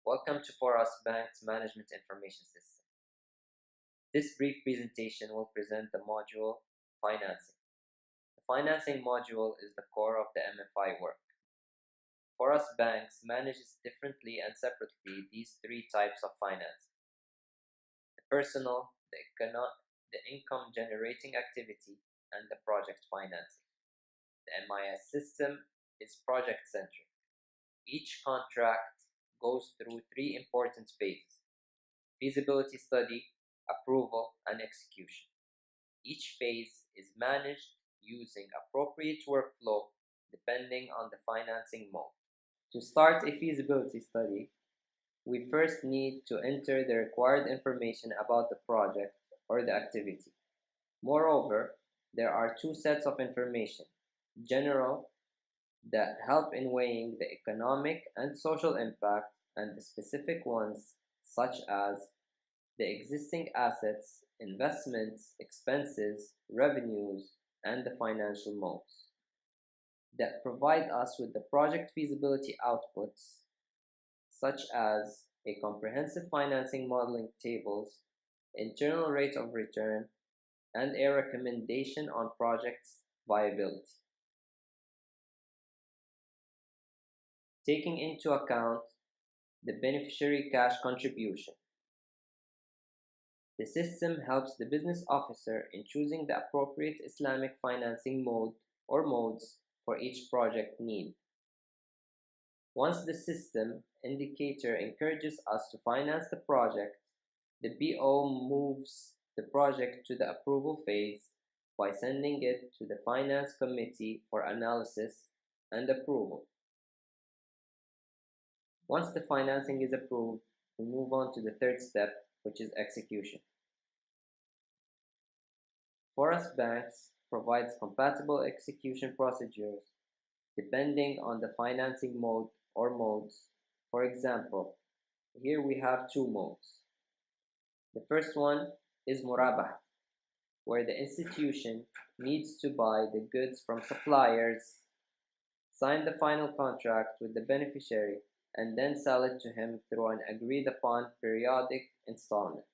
Welcome to For Us Bank's Management Information System. This brief presentation will present the module Financing. The financing module is the core of the MFI work. For Us Banks manages differently and separately these three types of financing: the personal, the income generating activity, and the project financing. The MIS system is project centric. Each contract goes through three important phases: feasibility study, approval, and execution. Each phase is managed using appropriate workflow depending on the financing mode. To start a feasibility study, we first need to enter the required information about the project or the activity. Moreover, there are two sets of information: general, that help in weighing the economic and social impact, and the specific ones, such as the existing assets, investments, expenses, revenues, and the financial modes, that provide us with the project feasibility outputs, such as a comprehensive financing modeling tables, internal rate of return, and a recommendation on project's viability. Taking into account the beneficiary cash contribution. The system helps the business officer in choosing the appropriate Islamic financing mode or modes for each project need. Once the system indicator encourages us to finance the project, the BO moves the project to the approval phase by sending it to the finance committee for analysis and approval. Once the financing is approved, we move on to the third step, which is execution. For Us Banks provides compatible execution procedures depending on the financing mode or modes. For example, here we have two modes. The first one is Murabaha, where the institution needs to buy the goods from suppliers, sign the final contract with the beneficiary, and then sell it to him through an agreed upon periodic installment.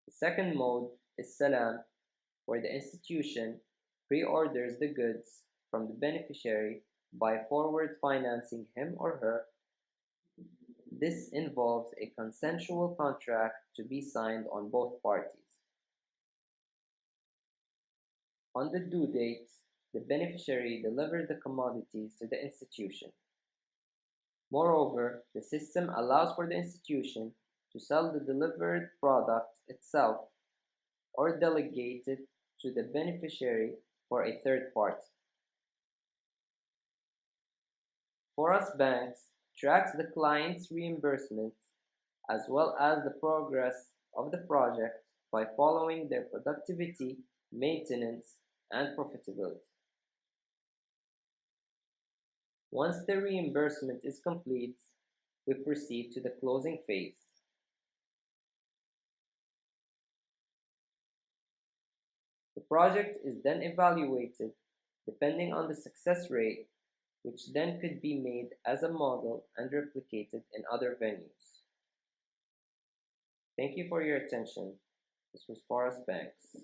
The second mode is Salam, where the institution pre-orders the goods from the beneficiary by forward financing him or her. This involves a consensual contract to be signed on both parties. On the due date, the beneficiary delivers the commodities to the institution. Moreover, the system allows for the institution to sell the delivered product itself or delegate it to the beneficiary for a third party. For Us Banks tracks the client's reimbursement as well as the progress of the project by following their productivity, maintenance, and profitability. Once the reimbursement is complete, we proceed to the closing phase. The project is then evaluated depending on the success rate, which then could be made as a model and replicated in other venues. Thank you for your attention. This was For Us Banks.